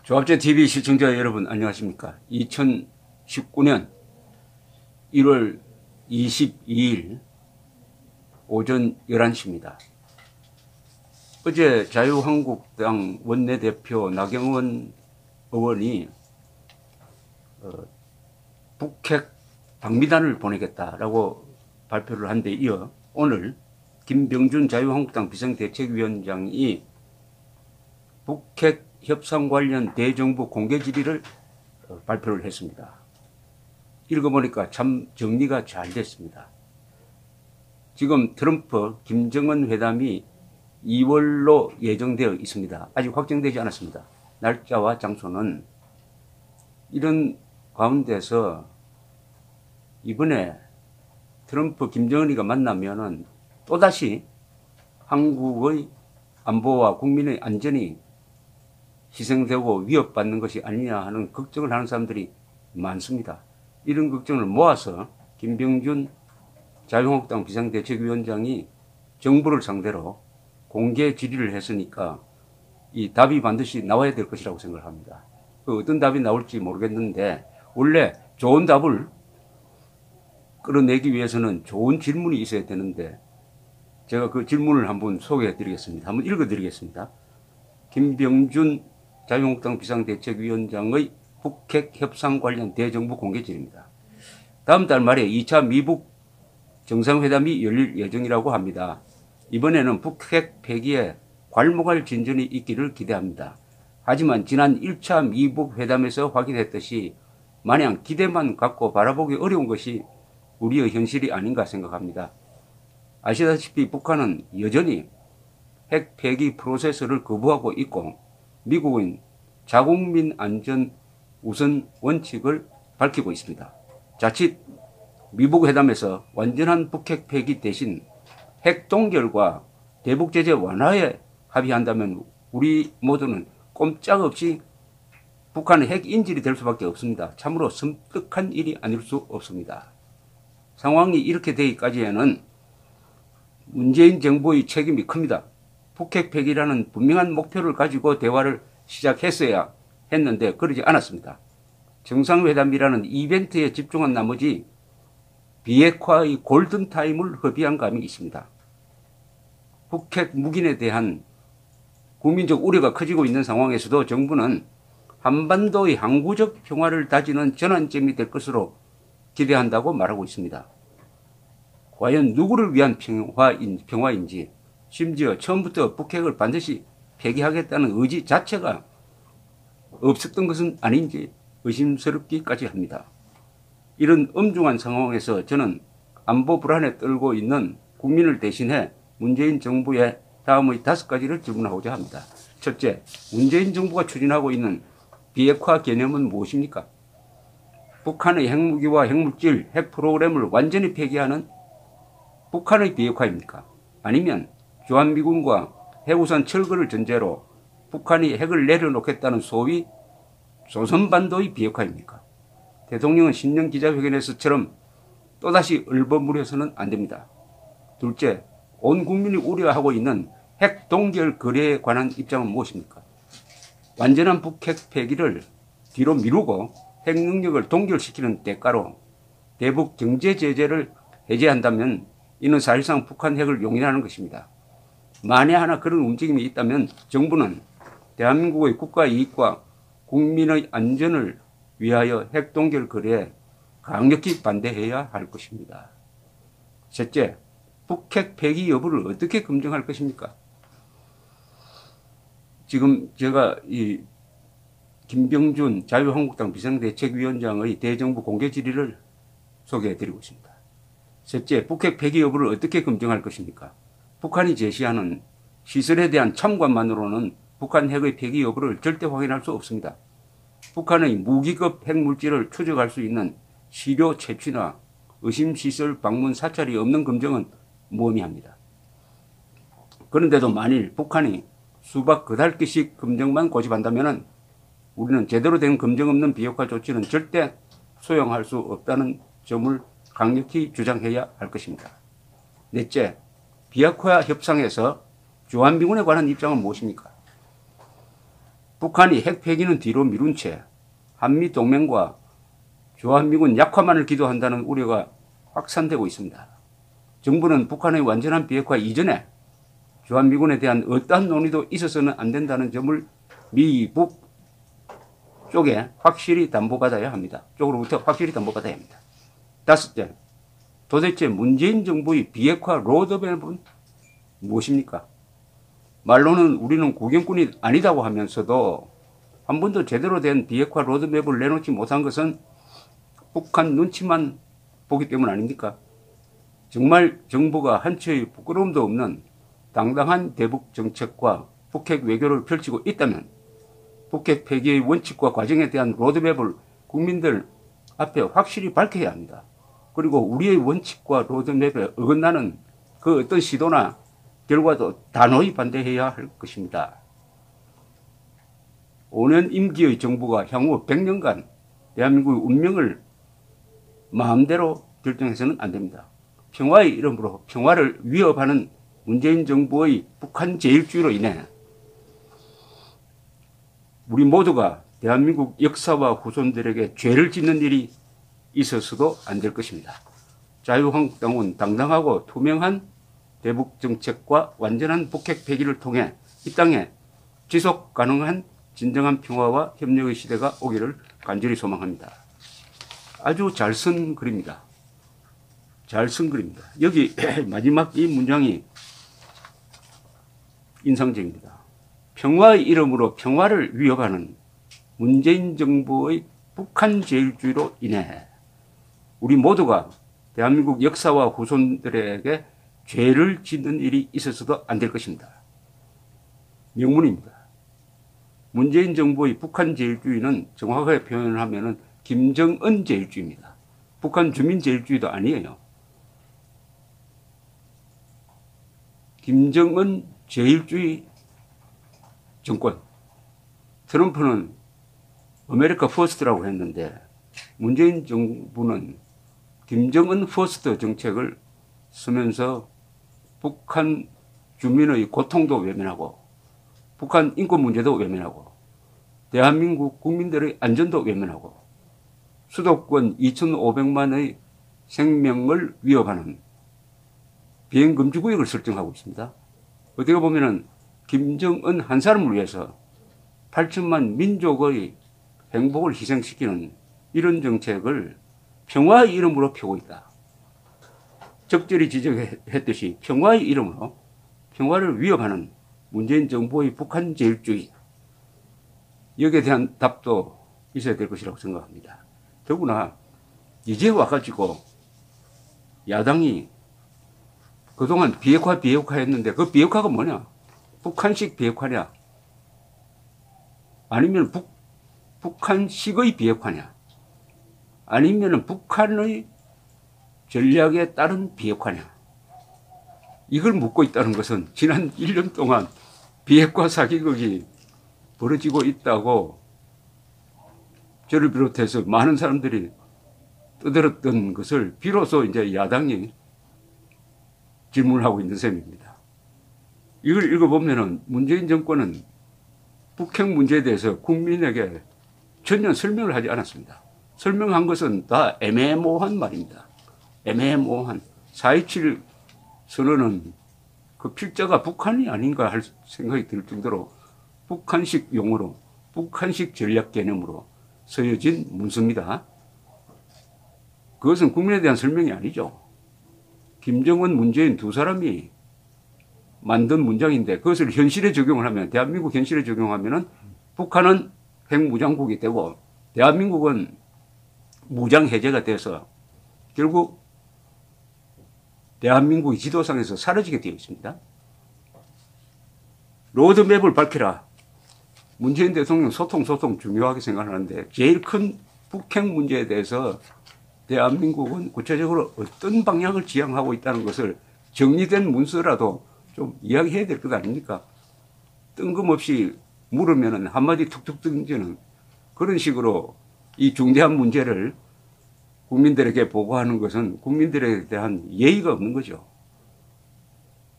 조합제TV 시청자 여러분 안녕하십니까. 2019년 1월 22일 오전 11시입니다. 어제 자유한국당 원내대표 나경원 의원이 북핵 방미단을 보내겠다라고 발표를 한 데 이어 오늘 김병준 자유한국당 비상대책위원장이 북핵 협상 관련 대정부 공개 질의를 발표를 했습니다. 읽어보니까 참 정리가 잘 됐습니다. 지금 트럼프 김정은 회담이 2월로 예정되어 있습니다. 아직 확정되지 않았습니다. 날짜와 장소는. 이런 가운데서 이번에 트럼프 김정은이가 만나면은 또다시 한국의 안보와 국민의 안전이 희생되고 위협받는 것이 아니냐 하는 걱정을 하는 사람들이 많습니다. 이런 걱정을 모아서 김병준 자유한국당 비상대책위원장이 정부를 상대로 공개 질의를 했으니까 이 답이 반드시 나와야 될 것이라고 생각합니다. 그 어떤 답이 나올지 모르겠는데 원래 좋은 답을 끌어내기 위해서는 좋은 질문이 있어야 되는데 제가 그 질문을 한번 소개해 드리겠습니다. 한번 읽어 드리겠습니다. 김병준 자유한국당 비상대책위원장의 북핵 협상 관련 대정부 공개 질의입니다. 다음 달 말에 2차 미북 정상회담이 열릴 예정이라고 합니다. 이번에는 북핵 폐기에 괄목할 진전이 있기를 기대합니다. 하지만 지난 1차 미북 회담에서 확인했듯이 마냥 기대만 갖고 바라보기 어려운 것이 우리의 현실이 아닌가 생각합니다. 아시다시피 북한은 여전히 핵 폐기 프로세스를 거부하고 있고 미국은 자국민 안전 우선 원칙을 밝히고 있습니다. 자칫 미북 회담에서 완전한 북핵 폐기 대신 핵 동결과 대북 제재 완화에 합의한다면 우리 모두는 꼼짝없이 북한의 핵 인질이 될 수밖에 없습니다. 참으로 섬뜩한 일이 아닐 수 없습니다. 상황이 이렇게 되기까지에는 문재인 정부의 책임이 큽니다. 북핵 폐기라는 분명한 목표를 가지고 대화를 시작했어야 했는데 그러지 않았습니다. 정상회담이라는 이벤트에 집중한 나머지 비핵화의 골든타임을 허비한 감이 있습니다. 북핵 묵인에 대한 국민적 우려가 커지고 있는 상황에서도 정부는 한반도의 항구적 평화를 다지는 전환점이 될 것으로 기대한다고 말하고 있습니다. 과연 누구를 위한 평화인지 심지어 처음부터 북핵을 반드시 폐기하겠다는 의지 자체가 없었던 것은 아닌지 의심스럽기까지 합니다. 이런 엄중한 상황에서 저는 안보 불안에 떨고 있는 국민을 대신해 문재인 정부의 다음의 5가지를 질문하고자 합니다. 첫째, 문재인 정부가 추진하고 있는 비핵화 개념은 무엇입니까? 북한의 핵무기와 핵물질, 핵 프로그램을 완전히 폐기하는 북한의 비핵화입니까? 아니면 주한미군과 해우산 철거를 전제로 북한이 핵을 내려놓겠다는 소위 조선반도의 비핵화입니까? 대통령은 신년 기자회견에서처럼 또다시 얼버무려서는 안 됩니다. 둘째, 온 국민이 우려하고 있는 핵 동결 거래에 관한 입장은 무엇입니까? 완전한 북핵 폐기를 뒤로 미루고 핵 능력을 동결시키는 대가로 대북 경제 제재를 해제한다면 이는 사실상 북한 핵을 용인하는 것입니다. 만에 하나 그런 움직임이 있다면 정부는 대한민국의 국가 이익과 국민의 안전을 위하여 핵 동결 거래에 강력히 반대해야 할 것입니다. 셋째, 북핵 폐기 여부를 어떻게 검증할 것입니까? 지금 제가 이 김병준 자유한국당 비상대책위원장의 대정부 공개 질의를 소개해드리고 있습니다. 셋째, 북핵 폐기 여부를 어떻게 검증할 것입니까? 북한이 제시하는 시설에 대한 참관만으로는 북한 핵의 폐기 여부를 절대 확인할 수 없습니다. 북한의 무기급 핵물질을 추적할 수 있는 시료 채취나 의심시설 방문 사찰이 없는 검증은 무의미합니다. 그런데도 만일 북한이 수박 그달기식 검증만 고집한다면 우리는 제대로 된 검증 없는 비핵화 조치는 절대 수용할 수 없다는 점을 강력히 주장해야 할 것입니다. 넷째, 비핵화 협상에서 주한미군에 관한 입장은 무엇입니까? 북한이 핵 폐기는 뒤로 미룬 채 한미 동맹과 주한미군 약화만을 기도한다는 우려가 확산되고 있습니다. 정부는 북한의 완전한 비핵화 이전에 주한미군에 대한 어떠한 논의도 있어서는 안 된다는 점을 미북 쪽에 확실히 담보받아야 합니다. 쪽으로부터 확실히 담보받아야 합니다. 다섯째, 도대체 문재인 정부의 비핵화 로드맵은 무엇입니까? 말로는 우리는 구경꾼이 아니다고 하면서도 한 번도 제대로 된 비핵화 로드맵을 내놓지 못한 것은 북한 눈치만 보기 때문 아닙니까? 정말 정부가 한치의 부끄러움도 없는 당당한 대북 정책과 북핵 외교를 펼치고 있다면 북핵 폐기의 원칙과 과정에 대한 로드맵을 국민들 앞에 확실히 밝혀야 합니다. 그리고 우리의 원칙과 로드맵에 어긋나는 그 어떤 시도나 결과도 단호히 반대해야 할 것입니다. 5년 임기의 정부가 향후 100년간 대한민국의 운명을 마음대로 결정해서는 안 됩니다. 평화의 이름으로 평화를 위협하는 문재인 정부의 북한 제일주의로 인해 우리 모두가 대한민국 역사와 후손들에게 죄를 짓는 일이 있어서도 안 될 것입니다. 자유한국당은 당당하고 투명한 대북 정책과 완전한 북핵 폐기를 통해 이 땅에 지속 가능한 진정한 평화와 협력의 시대가 오기를 간절히 소망합니다. 아주 잘 쓴 글입니다. 잘 쓴 글입니다. 여기 마지막 이 문장이 인상적입니다. 평화의 이름으로 평화를 위협하는 문재인 정부의 북한 제일주의로 인해 우리 모두가 대한민국 역사와 후손들에게 죄를 짓는 일이 있어서도 안 될 것입니다. 명문입니다. 문재인 정부의 북한 제일주의는 정확하게 표현을 하면 김정은 제일주의입니다. 북한 주민 제일주의도 아니에요. 김정은 제일주의 정권. 트럼프는 아메리카 퍼스트라고 했는데 문재인 정부는 김정은 퍼스트 정책을 쓰면서 북한 주민의 고통도 외면하고 북한 인권 문제도 외면하고 대한민국 국민들의 안전도 외면하고 수도권 2,500만의 생명을 위협하는 비행금지구역을 설정하고 있습니다. 어떻게 보면은 김정은 한 사람을 위해서 8천만 민족의 행복을 희생시키는 이런 정책을 평화의 이름으로 펴고 있다. 적절히 지적했듯이 평화의 이름으로 평화를 위협하는 문재인 정부의 북한 제일주의, 여기에 대한 답도 있어야 될 것이라고 생각합니다. 더구나 이제 와가지고 야당이 그동안 비핵화 했는데 그 비핵화가 뭐냐? 북한식 비핵화냐? 아니면 북한식의 비핵화냐? 아니면 북한의 전략에 따른 비핵화냐? 이걸 묻고 있다는 것은 지난 1년 동안 비핵화 사기극이 벌어지고 있다고 저를 비롯해서 많은 사람들이 떠들었던 것을 비로소 이제 야당이 질문을 하고 있는 셈입니다. 이걸 읽어보면은 문재인 정권은 북핵 문제에 대해서 국민에게 전혀 설명을 하지 않았습니다. 설명한 것은 다 애매모호한 말입니다. 애매모호한 4.27 선언은 그 필자가 북한이 아닌가 할 생각이 들 정도로 북한식 용어로 북한식 전략 개념으로 쓰여진 문서입니다. 그것은 국민에 대한 설명이 아니죠. 김정은, 문재인 두 사람이 만든 문장인데 그것을 현실에 적용을 하면, 대한민국 현실에 적용하면은 북한은 핵무장국이 되고 대한민국은 무장 해제가 돼서 결국 대한민국의 지도상에서 사라지게 되어 있습니다. 로드맵을 밝히라. 문재인 대통령 소통 중요하게 생각하는데 제일 큰 북핵 문제에 대해서 대한민국은 구체적으로 어떤 방향을 지향하고 있다는 것을 정리된 문서라도 좀 이야기해야 될 것 아닙니까? 뜬금없이 물으면 한마디 툭툭 던지는 그런 식으로 이 중대한 문제를 국민들에게 보고하는 것은 국민들에 대한 예의가 없는 거죠.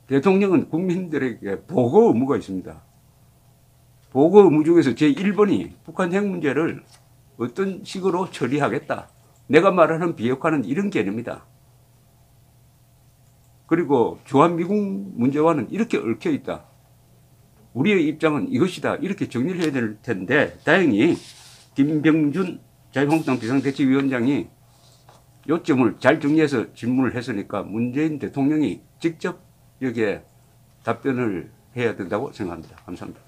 대통령은 국민들에게 보고 의무가 있습니다. 보고 의무 중에서 제1번이 북한 핵 문제를 어떤 식으로 처리하겠다. 내가 말하는 비핵화는 이런 개념이다. 그리고 주한미군 문제와는 이렇게 얽혀 있다. 우리의 입장은 이것이다. 이렇게 정리를 해야 될 텐데 다행히 김병준 자유한국당 비상대책위원장이 요점을 잘 정리해서 질문을 했으니까 문재인 대통령이 직접 여기에 답변을 해야 된다고 생각합니다. 감사합니다.